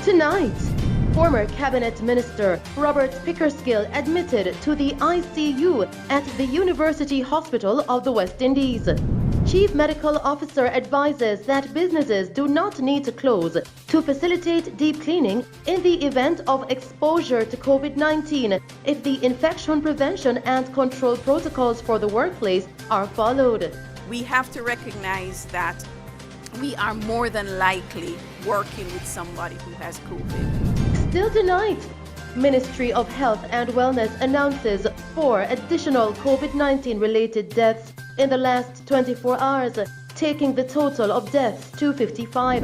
Tonight, former Cabinet Minister Robert Pickersgill admitted to the ICU at the University Hospital of the West Indies. Chief Medical Officer advises that businesses do not need to close to facilitate deep cleaning in the event of exposure to COVID-19 if the infection prevention and control protocols for the workplace are followed. We have to recognize that we are more than likely working with somebody who has COVID. Still tonight, Ministry of Health and Wellness announces 4 additional COVID-19 related deaths in the last 24 hours, taking the total of deaths to 55.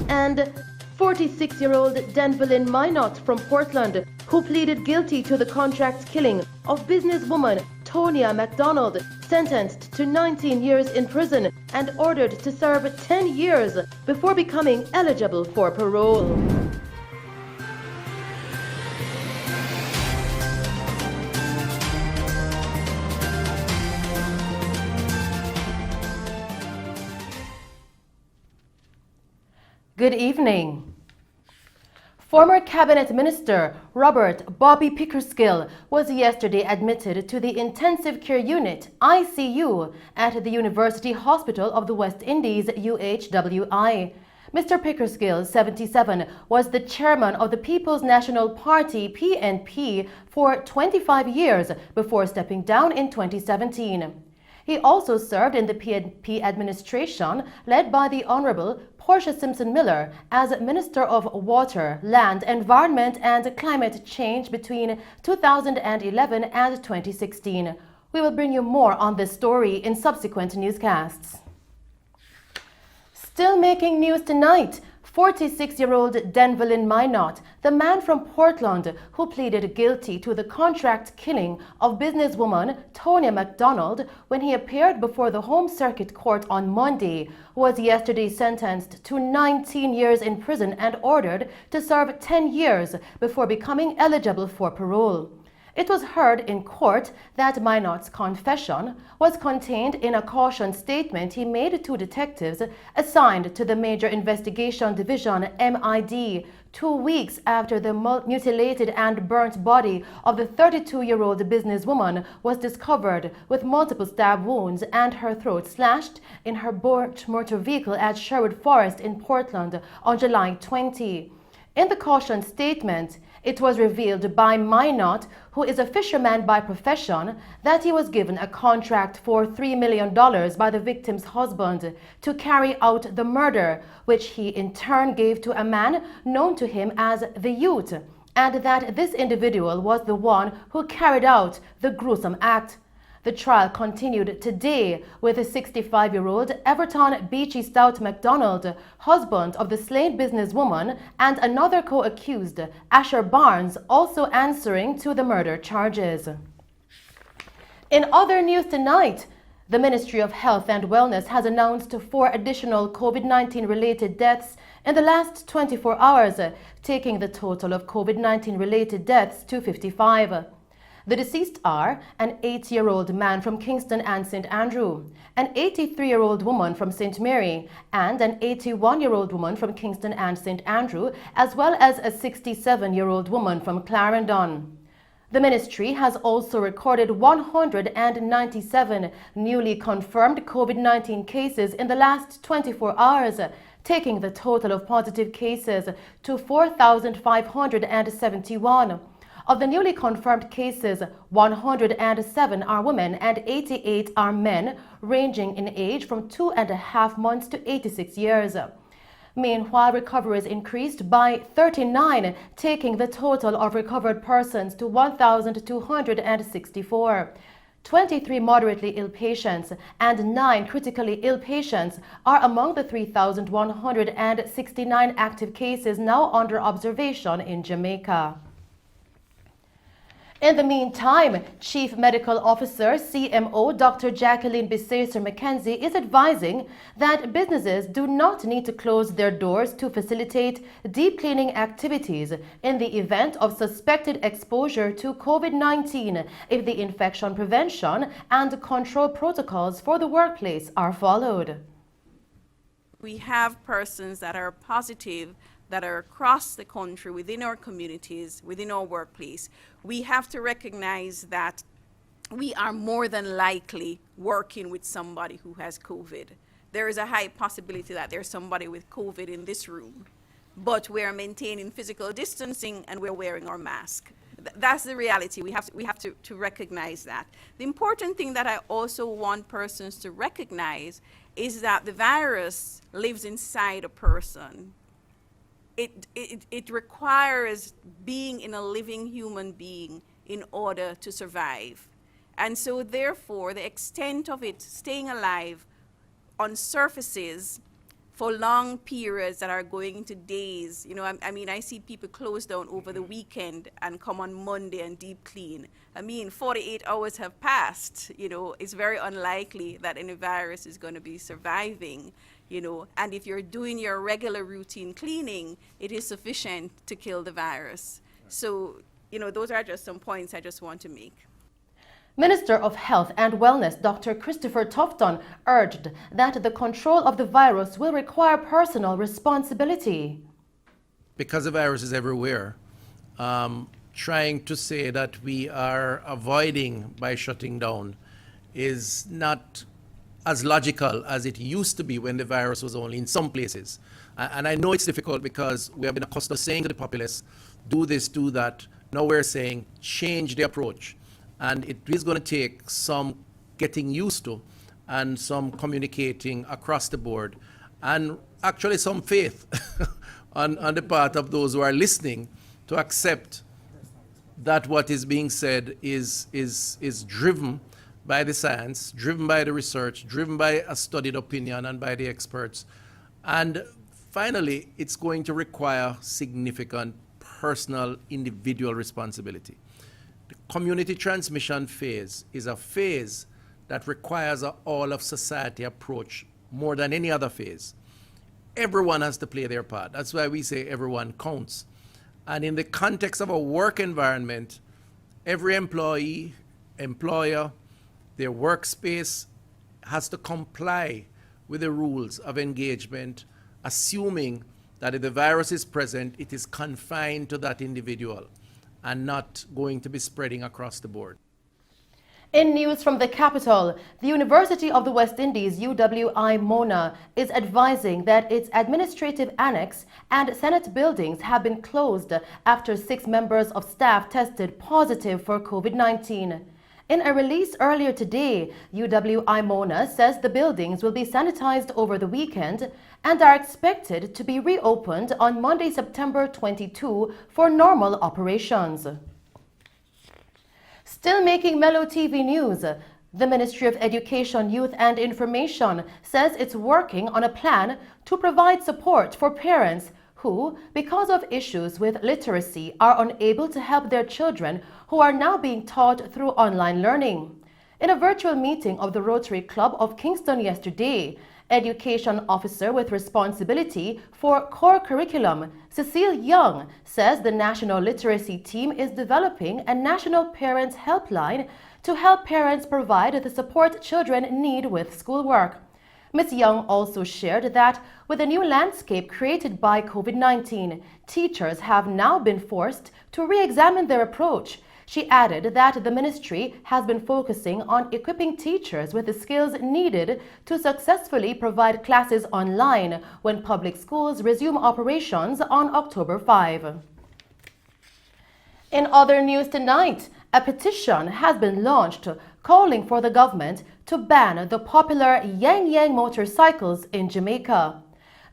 And 46-year-old Denvelyn Minot from Portland, who pleaded guilty to the contract killing of businesswoman Tonya MacDonald, sentenced to 19 years in prison and ordered to serve 10 years before becoming eligible for parole. Good evening. Former Cabinet Minister Robert "Bobby" Pickersgill was yesterday admitted to the Intensive Care Unit (ICU) at the University Hospital of the West Indies UHWI. Mr. Pickersgill, 77, was the chairman of the People's National Party (PNP) for 25 years before stepping down in 2017. He also served in the PNP administration led by the Honourable Portia Simpson-Miller as Minister of Water, Land, Environment and Climate Change between 2011 and 2016. We will bring you more on this story in subsequent newscasts. Still making news tonight, 46-year-old Denvelyn Minot, the man from Portland who pleaded guilty to the contract killing of businesswoman Tonya MacDonald when he appeared before the Home Circuit Court on Monday, was yesterday sentenced to 19 years in prison and ordered to serve 10 years before becoming eligible for parole. It was heard in court that Minot's confession was contained in a caution statement he made to detectives assigned to the Major Investigation Division MID 2 weeks after the mutilated and burnt body of the 32-year-old businesswoman was discovered with multiple stab wounds and her throat slashed in her motor vehicle at Sherwood Forest in Portland on July 20. In the caution statement, it was revealed by Minot, who is a fisherman by profession, that he was given a contract for $3 million by the victim's husband to carry out the murder, which he in turn gave to a man known to him as the Youth, and that this individual was the one who carried out the gruesome act. The trial continued today with a 65-year-old Everton Beachy Stout MacDonald, husband of the slain businesswoman, and another co-accused, Asher Barnes, also answering to the murder charges. In other news tonight, the Ministry of Health and Wellness has announced 4 additional COVID-19 related deaths in the last 24 hours, taking the total of COVID-19 related deaths to 55. The deceased are an 8-year-old man from Kingston and St. Andrew, an 83-year-old woman from St. Mary, and an 81-year-old woman from Kingston and St. Andrew, as well as a 67-year-old woman from Clarendon. The ministry has also recorded 197 newly confirmed COVID-19 cases in the last 24 hours, taking the total of positive cases to 4,571. Of the newly confirmed cases, 107 are women and 88 are men, ranging in age from 2.5 months to 86 years. Meanwhile, recoveries increased by 39, taking the total of recovered persons to 1,264. 23 moderately ill patients and 9 critically ill patients are among the 3,169 active cases now under observation in Jamaica. In the meantime, Chief Medical Officer CMO Dr. Jacqueline Bisaser-McKenzie is advising that businesses do not need to close their doors to facilitate deep cleaning activities in the event of suspected exposure to COVID-19 if the infection prevention and control protocols for the workplace are followed. We have persons that are positive that are across the country, within our communities, within our workplace, we have to recognize that we are more than likely working with somebody who has COVID. There is a high possibility that there's somebody with COVID in this room, but we're maintaining physical distancing and we're wearing our mask. That's the reality. We have to recognize that. The important thing that I also want persons to recognize is that the virus lives inside a person. It requires being in a living human being in order to survive. And so therefore, the extent of it staying alive on surfaces for long periods that are going into days. You know, I mean, I see people close down over the weekend and come on Monday and deep clean. I mean, 48 hours have passed, you know, it's very unlikely that any virus is going to be surviving, you know, and if you're doing your regular routine cleaning, it is sufficient to kill the virus. So, you know, those are just some points I just want to make. Minister of Health and Wellness Dr. Christopher Tufton urged that the control of the virus will require personal responsibility. Because the virus is everywhere, trying to say that we are avoiding by shutting down is not as logical as it used to be when the virus was only in some places. And I know it's difficult because we have been accustomed to saying to the populace, do this, do that. Now we're saying, change the approach. And it is going to take some getting used to and some communicating across the board and actually some faith on the part of those who are listening to accept that what is being said is driven by the science, driven by the research, driven by a studied opinion and by the experts. And finally, it's going to require significant personal, individual responsibility. The community transmission phase is a phase that requires an all-of-society approach more than any other phase. Everyone has to play their part. That's why we say everyone counts. And in the context of a work environment, every employee, employer, their workspace has to comply with the rules of engagement, assuming that if the virus is present, it is confined to that individual and not going to be spreading across the board. In news from the capital, the University of the West Indies, UWI-Mona, is advising that its administrative annex and Senate buildings have been closed after 6 members of staff tested positive for COVID-19. In a release earlier today, UWI-Mona says the buildings will be sanitized over the weekend and are expected to be reopened on Monday, September 22 for normal operations. Still making Mello TV news, the Ministry of Education, Youth and Information says it's working on a plan to provide support for parents who, because of issues with literacy, are unable to help their children who are now being taught through online learning. In a virtual meeting of the Rotary Club of Kingston yesterday, Education Officer with responsibility for core curriculum, Cecile Young, says the National Literacy Team is developing a national parents helpline to help parents provide the support children need with schoolwork. Ms. Young also shared that with the new landscape created by COVID-19, teachers have now been forced to re-examine their approach. She added that the ministry has been focusing on equipping teachers with the skills needed to successfully provide classes online when public schools resume operations on October 5. In other news tonight, a petition has been launched calling for the government to ban the popular Yang Yang motorcycles in Jamaica.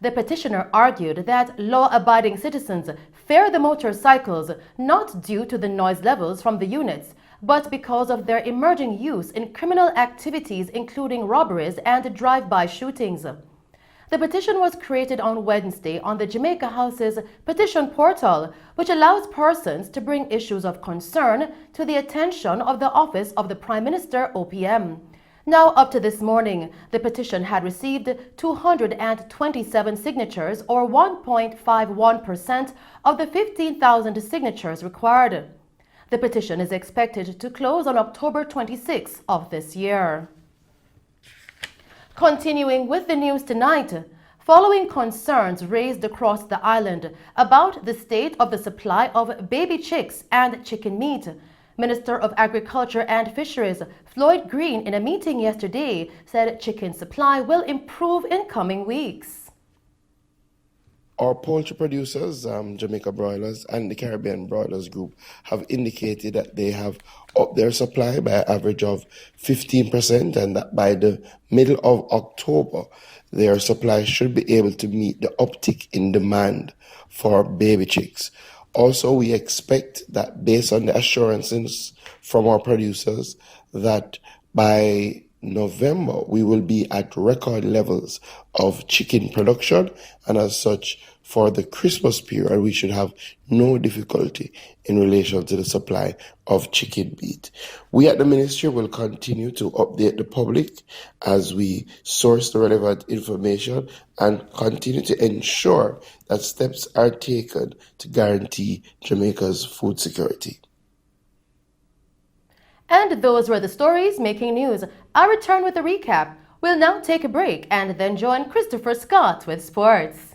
The petitioner argued that law-abiding citizens fear the motorcycles not due to the noise levels from the units, but because of their emerging use in criminal activities including robberies and drive-by shootings. The petition was created on Wednesday on the Jamaica House's petition portal, which allows persons to bring issues of concern to the attention of the Office of the Prime Minister, OPM. Now, up to this morning, the petition had received 227 signatures, or 1.51% of the 15,000 signatures required. The petition is expected to close on October 26 of this year. Continuing with the news tonight, following concerns raised across the island about the state of the supply of baby chicks and chicken meat. Minister of Agriculture and Fisheries Floyd Green, in a meeting yesterday, said chicken supply will improve in coming weeks. Our poultry producers, Jamaica Broilers and the Caribbean Broilers Group, have indicated that they have upped their supply by an average of 15%, and that by the middle of October, their supply should be able to meet the uptick in demand for baby chicks. Also, we expect that based on the assurances from our producers that by November, we will be at record levels of chicken production, and as such, for the Christmas period, we should have no difficulty in relation to the supply of chicken meat. We at the Ministry will continue to update the public as we source the relevant information and continue to ensure that steps are taken to guarantee Jamaica's food security. And those were the stories making news. I'll return with a recap. We'll now take a break and then join Christopher Scott with sports.